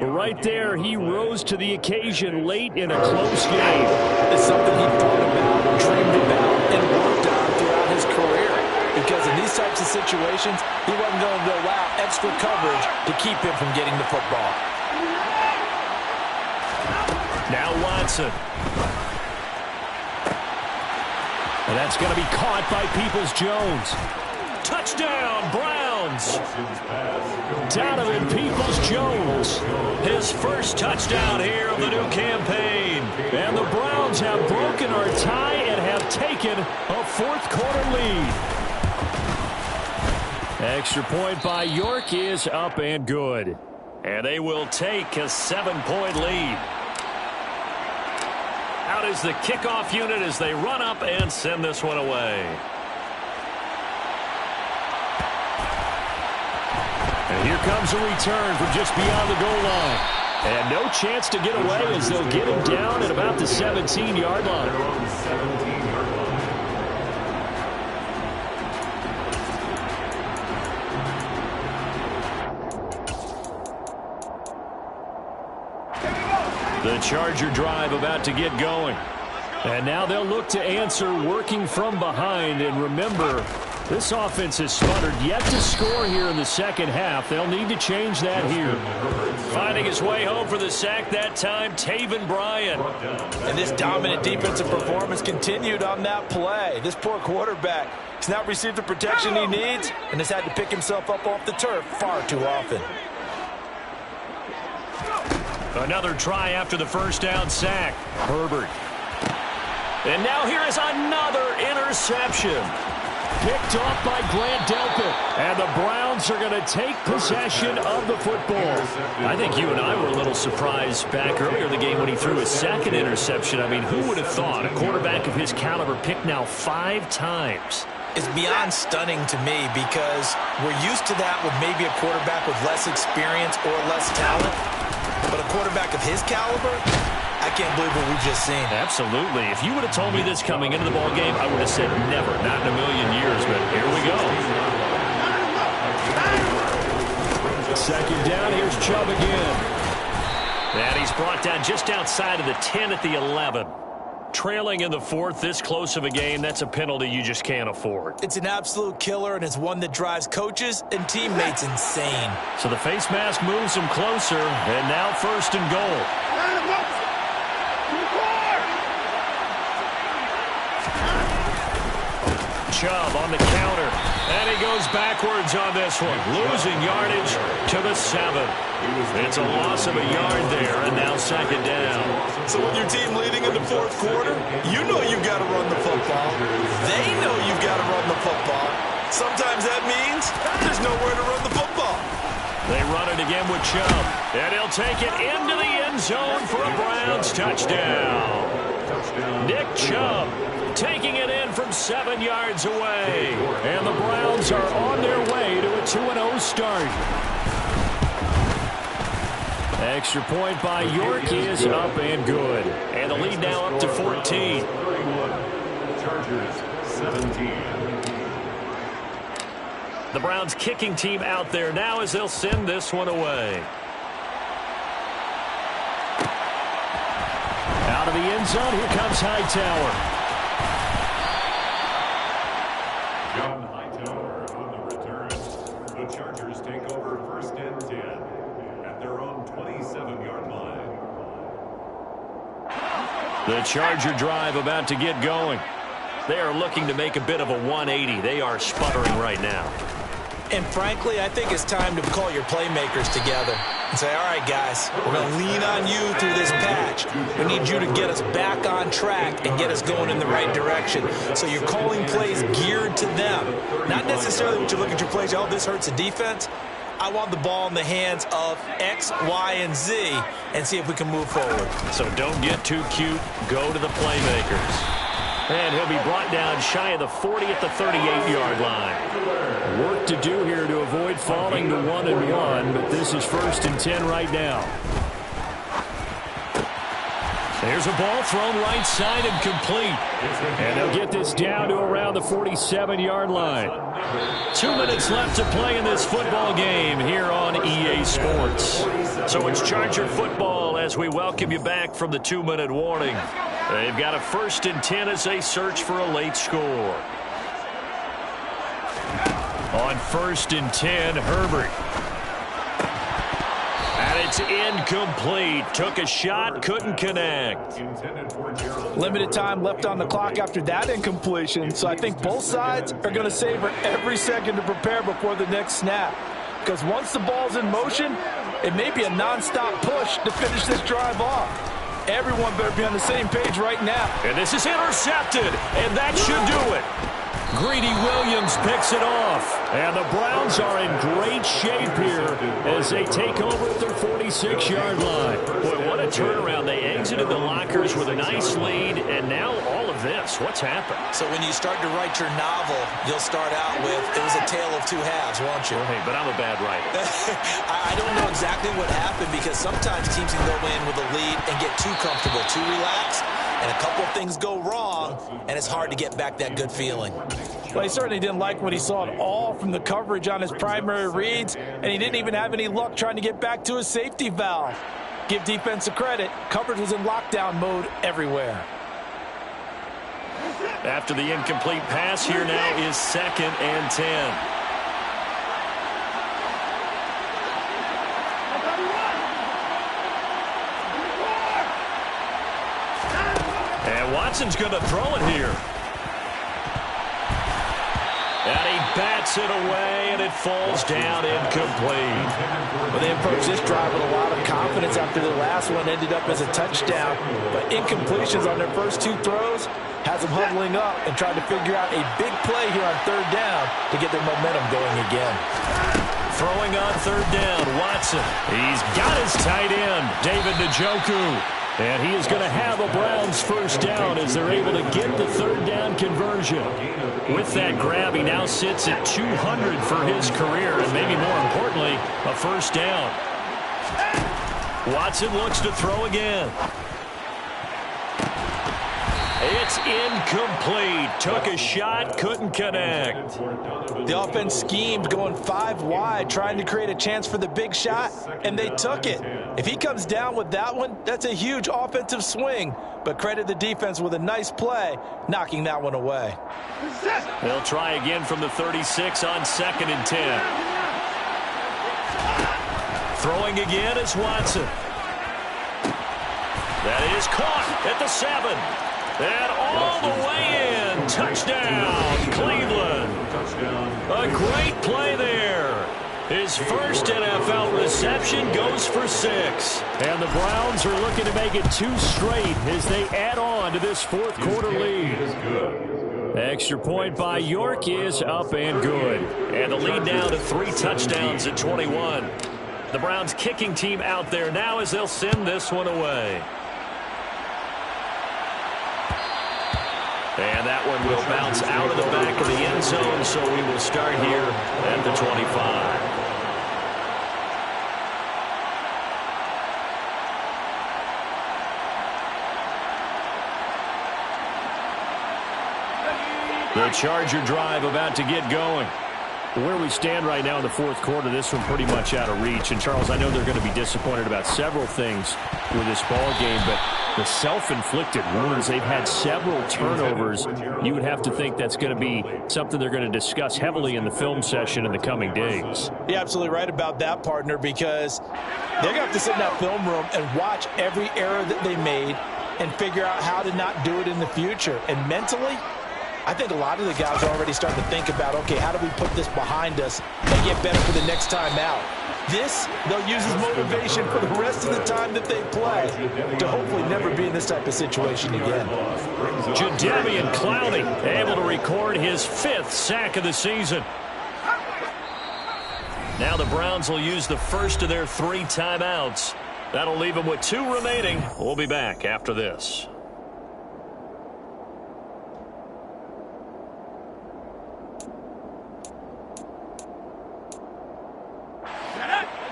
Speaker 2: Right there, he rose to the occasion late in a close game.
Speaker 3: It's something he thought about, dreamed about, and worked on throughout his career. Because in these types of situations, he wasn't going to allow extra coverage to keep him from getting the football.
Speaker 2: Now Watson. And that's going to be caught by Peoples-Jones. Touchdown, Browns. Donovan Peoples-Jones. His first touchdown here of the new campaign. And the Browns have broken our tie and have taken a fourth-quarter lead. Extra point by York is up and good. And they will take a 7-point lead. Out is the kickoff unit as they run up and send this one away. And here comes a return from just beyond the goal line. And no chance to get away as they'll get him down at about the 17-yard line. The Charger drive about to get going. And now they'll look to answer working from behind. And remember, this offense has sputtered yet to score here in the second half. They'll need to change that here. Finding his way home for the sack that time, Taven Bryan.
Speaker 3: And this dominant defensive performance continued on that play. This poor quarterback has not received the protection he needs and has had to pick himself up off the turf far too often.
Speaker 2: Another try after the first down sack. Herbert. And now here is another interception. Picked off by Grant Delpit. And the Browns are going to take possession of the football. I think you and I were a little surprised back earlier in the game when he threw his second interception. I mean, who would have thought a quarterback of his caliber picked now 5 times?
Speaker 3: It's beyond stunning to me because we're used to that with maybe a quarterback with less experience or less talent. But a quarterback of his caliber, I can't believe what we've just seen.
Speaker 2: Absolutely. If you would have told me this coming into the ball game, I would have said never, not in a million years. But here we go. Second down, here's Chubb again. And he's brought down just outside of the 10 at the 11. Trailing in the fourth, this close of a game, that's a penalty you just can't afford.
Speaker 3: It's an absolute killer, and it's one that drives coaches and teammates insane.
Speaker 2: So the face mask moves him closer, and now first and goal. Chubb on the counter, and he goes backwards on this one, losing yardage to the 7. It's a loss of a yard there, and now second down.
Speaker 3: So with your team leading in the fourth quarter, you know you've got to run the football. They know you've got to run the football. Sometimes that means there's nowhere to run the football.
Speaker 2: They run it again with Chubb, and he'll take it into the end zone for a Browns touchdown. Nick Chubb taking it in from 7 yards away. And the Browns are on their way to a 2-0 start. Extra point by York is up and good. And the lead now up to 14.
Speaker 5: Chargers 17.
Speaker 2: The Browns kicking team out there now as they'll send this one away. Out of the end zone, here comes Hightower.
Speaker 5: John Hightower on the return. The Chargers take over first and 10 at their own 27-yard line.
Speaker 2: The Charger drive about to get going. They are looking to make a bit of a 180. They are sputtering right now.
Speaker 3: And frankly, I think it's time to call your playmakers together and say, all right, guys, we're going to lean on you through this patch. We need you to get us back on track and get us going in the right direction. So you're calling plays geared to them. Not necessarily when you look at your plays, oh, this hurts the defense. I want the ball in the hands of X, Y, and Z and see if we can move forward.
Speaker 2: So don't get too cute. Go to the playmakers. And he'll be brought down shy of the 40 at the 38-yard line. Work to do here to avoid falling to 1-1, but this is 1st and 10 right now. There's a ball thrown right side and complete. And they'll get this down to around the 47-yard line. 2 minutes left to play in this football game here on EA Sports. So it's Charger football as we welcome you back from the 2-minute warning. They've got a 1st and 10 as they search for a late score. On 1st and 10, Herbert. And it's incomplete. Took a shot, couldn't connect.
Speaker 3: Limited time left on the clock after that incompletion, so I think both sides are going to savor every second to prepare before the next snap. Because once the ball's in motion, it may be a nonstop push to finish this drive off. Everyone better be on the same page right now.
Speaker 2: And this is intercepted, and that should do it. Greedy Williams picks it off. And the Browns are in great shape here as they take over at their 46-yard line. Boy, what a turnaround. They exited the lockers with a nice lead, and now all of this. What's happened?
Speaker 6: So when you start to write your novel, you'll start out with, it was a tale of two halves, won't you?
Speaker 2: Hey, but I'm a bad writer.
Speaker 6: I don't know exactly what happened because sometimes teams can go in with a lead and get too comfortable, too relaxed, and a couple of things go wrong, and it's hard to get back that good feeling.
Speaker 3: Well, he certainly didn't like what he saw at all from the coverage on his primary reads, and he didn't even have any luck trying to get back to his safety valve. Give defense a credit. Coverage was in lockdown mode everywhere.
Speaker 2: After the incomplete pass, here now is 2nd and 10. And Watson's going to throw it here. And he bats it away, and it falls down incomplete.
Speaker 3: Well, they approached this drive with a lot of confidence after the last one ended up as a touchdown. But incompletions on their first 2 throws has them huddling up and trying to figure out a big play here on 3rd down to get their momentum going again.
Speaker 2: Throwing on 3rd down, Watson. He's got his tight end, David Njoku. And he is going to have a Browns 1st down as they're able to get the 3rd down conversion. With that grab, he now sits at 200 for his career, and maybe more importantly, a 1st down. Watson looks to throw again. It's incomplete. Took a shot, couldn't connect.
Speaker 3: The offense schemed going 5 wide, trying to create a chance for the big shot, and they took it. If he comes down with that one, that's a huge offensive swing. But credit the defense with a nice play, knocking that one away.
Speaker 2: They'll try again from the 36 on 2nd and 10. Throwing again is Watson. That is caught at the 7. And all the way in. Touchdown, Cleveland. A great play there. His first NFL reception goes for 6. And the Browns are looking to make it 2 straight as they add on to this 4th quarter lead. Extra point by York is up and good. And the lead now to 3 touchdowns at 21. The Browns kicking team out there now as they'll send this one away. And that one will bounce out of the back of the end zone, so we will start here at the 25. The Charger drive about to get going. Where we stand right now in the 4th quarter, this one pretty much out of reach. And, Charles, I know they're going to be disappointed about several things with this ball game, but the self-inflicted wounds, they've had several turnovers. You would have to think that's going to be something they're going to discuss heavily in the film session in the coming days.
Speaker 3: You're absolutely right about that, partner, because they're going to have to sit in that film room and watch every error that they made and figure out how to not do it in the future. And mentally, I think a lot of the guys are already starting to think about, okay, how do we put this behind us and get better for the next time out? This, they'll use as motivation for the rest of the time that they play to hopefully never be in this type of situation again.
Speaker 2: Jadeveon Clowney able to record his 5th sack of the season. Now the Browns will use the first of their 3 timeouts. That'll leave them with 2 remaining. We'll be back after this.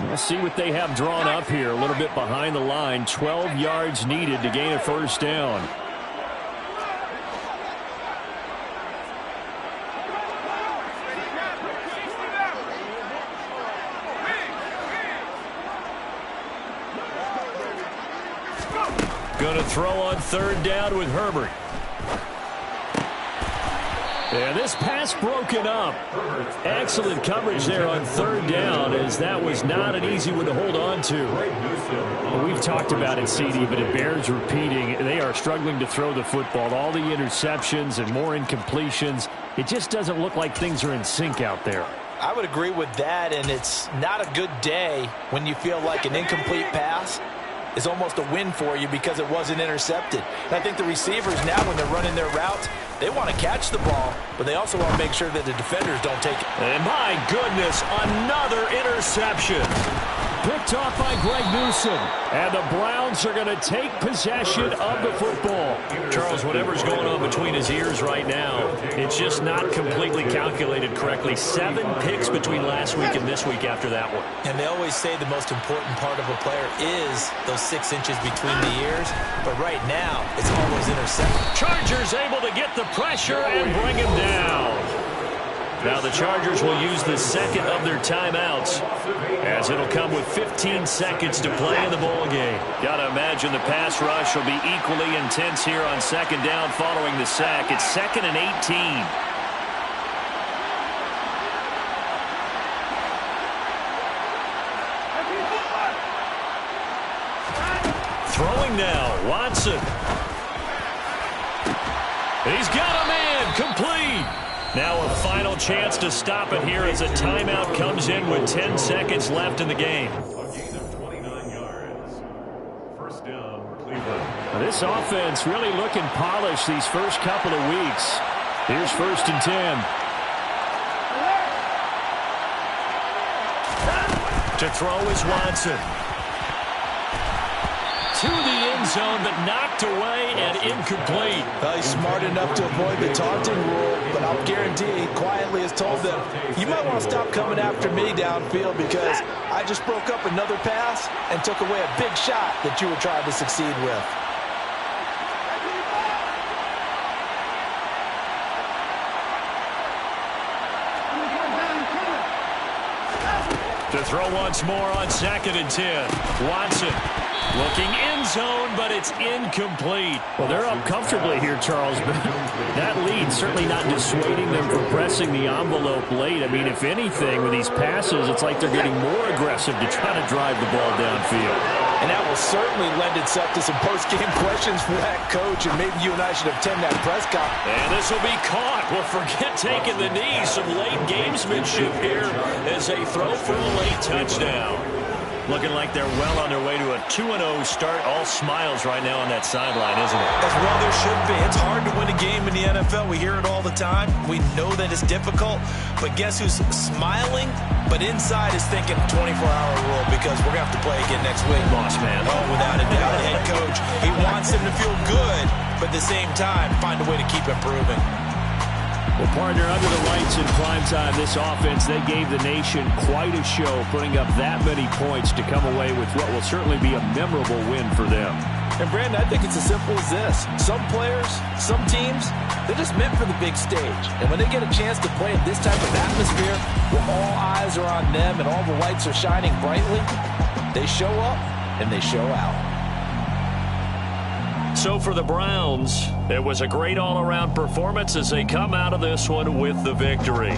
Speaker 2: We'll see what they have drawn up here. A little bit behind the line. 12 yards needed to gain a first down. Going to throw on third down with Herbert. And this pass broken up. Excellent coverage there on third down, as that was not an easy one to hold on to. Well, we've talked about it, CD, but it bears repeating. They are struggling to throw the football. All the interceptions and more incompletions. It just doesn't look like things are in sync out there.
Speaker 6: I would agree with that, and it's not a good day when you feel like an incomplete pass is almost a win for you because it wasn't intercepted. And I think the receivers now, when they're running their routes, they want to catch the ball, but they also want to make sure that the defenders don't take it.
Speaker 2: And my goodness, another interception. Picked off by Greg Newsome. And the Browns are going to take possession of the football. Charles, whatever's going on between his ears right now, it's just not completely calculated correctly. 7 picks between last week and this week after that one.
Speaker 6: And they always say the most important part of a player is those 6 inches between the ears. But right now, it's all those interceptions.
Speaker 2: Chargers able to get the pressure and bring him down. Now the Chargers will use the second of their timeouts, as it'll come with 15 seconds to play in the ball game. Got to imagine the pass rush will be equally intense here on second down following the sack. It's 2nd and 18. Throwing now, Watson. He's got a man, complete. Now a final chance to stop it here as a timeout comes in with 10 seconds left in the game.
Speaker 5: A gain of 29 yards. First down, Cleveland.
Speaker 2: Now this offense really looking polished these first couple of weeks. Here's 1st and 10. To throw is Watson. To the end zone, but knocked away and incomplete.
Speaker 6: Well, he's smart enough to avoid the taunting rule, but I'll guarantee he quietly has told them, you might want to stop coming after me downfield because I just broke up another pass and took away a big shot that you were trying to succeed with.
Speaker 2: To throw once more on 2nd and 10. Watson. Looking end zone, but it's incomplete. Well, they're up comfortably here, Charles, but that lead certainly not dissuading them from pressing the envelope late. I mean, if anything, with these passes, it's like they're getting more aggressive to try to drive the ball downfield.
Speaker 6: And that will certainly lend itself to some post-game questions for that coach, and maybe you and I should attend that press conference.
Speaker 2: And this will be caught. Well, forget taking the knee. Some late gamesmanship here as they throw for a late touchdown. Looking like they're well on their way to a 2-0 start. All smiles right now on that sideline, isn't it?
Speaker 6: As well there should be. It's hard to win a game in the NFL. We hear it all the time. We know that it's difficult. But guess who's smiling? But inside is thinking 24-hour rule because we're going to have to play again next week.
Speaker 2: Boss man.
Speaker 6: Oh, without a doubt, head coach. He wants them to feel good, but at the same time, find a way to keep improving.
Speaker 2: Well, partner, under the lights in primetime, this offense, they gave the nation quite a show, putting up that many points to come away with what will certainly be a memorable win for them.
Speaker 6: And, Brandon, I think it's as simple as this. Some players, some teams, they're just meant for the big stage. And when they get a chance to play in this type of atmosphere, where all eyes are on them and all the lights are shining brightly, they show up and they show out.
Speaker 2: So for the Browns, it was a great all-around performance as they come out of this one with the victory.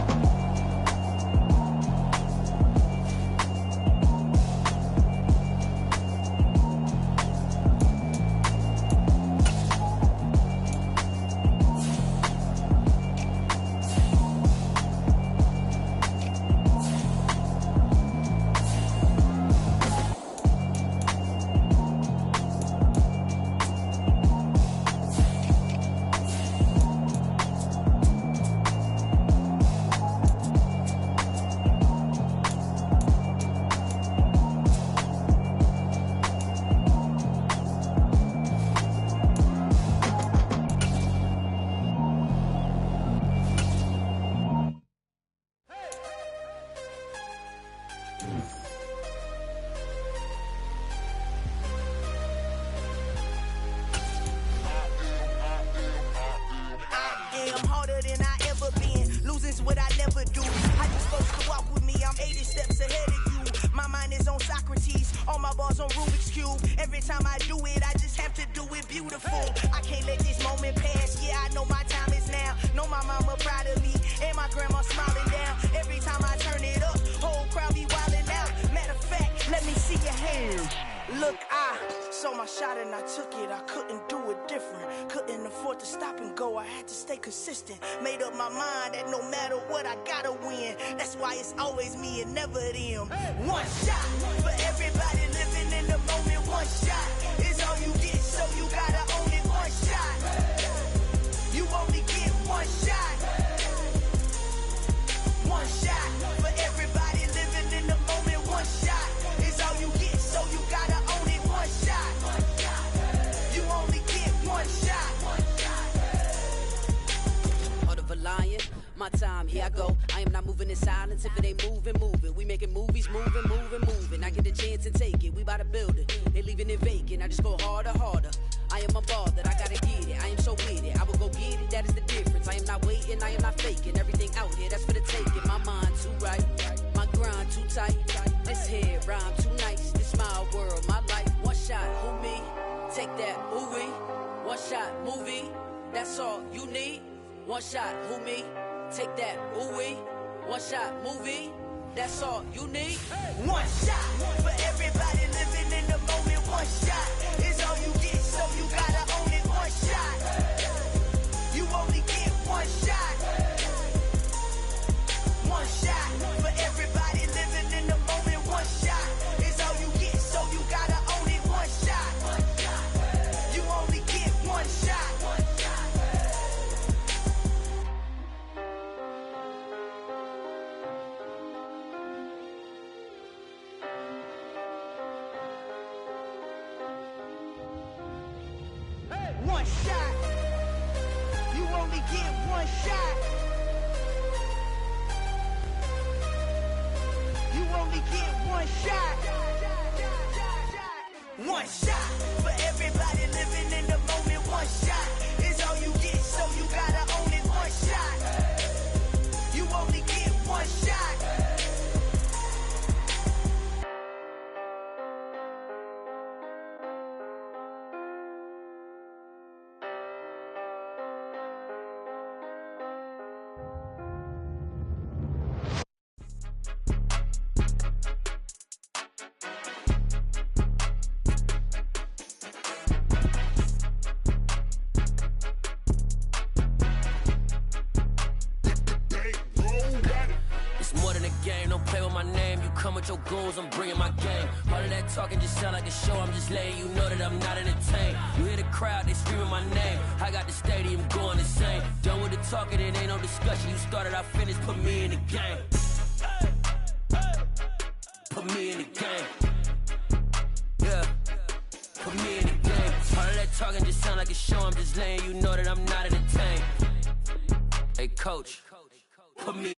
Speaker 7: shot and I took it, I couldn't do it different. Couldn't afford to stop and go, I had to stay consistent. Made up my mind that no matter what, I gotta win. That's why it's always me and never them. One shot for everybody living in the moment. One shot is all you get, so you gotta own it. One shot, you only get one shot. One shot for everybody living in the moment. One shot is all you get, so you gotta own it. One shot, you only get one shot.
Speaker 8: Heart of a lion, my time, here I go. I am not moving in silence. If it ain't moving, moving. We making movies, moving, moving, moving. I get the chance to take it. We bout to build it. They leaving it vacant. I just go harder, harder. I am a ball that I gotta get it. I am so with it. I will go get it. That is the difference. I am not waiting. I am not faking. Everything out here, that's for the taking. My mind too right. My grind too tight. This head rhyme too nice. This my world, my life. One shot, who me? Take that, ooh-wee. One shot, movie. That's all you need. One shot, who me? Take that, ooh-wee. One shot, movie. That's all you need.
Speaker 7: One shot for everybody living in the moment. One shot is all you get, so you gotta own it. One shot, you only get one shot. One shot for everybody living in the moment. One shot is all you get, so you gotta own it. One shot, you only get one shot. One shot, you only get one shot. You only get one shot. One shot for everybody living in the moment. One shot is all you get, so you gotta own it. One shot, you only get one shot.
Speaker 9: With your goons, I'm bringing my game. All of that talking just sound like a show. I'm just letting you know that I'm not entertained. You hear the crowd, they screaming my name. I got the stadium going insane. Done with the talking, it ain't no discussion. You started, I finished, put me in the game. Put me in the game. Yeah, put me in the game. All of that talking just sound like a show. I'm just letting you know that I'm not entertained. Hey, coach, put me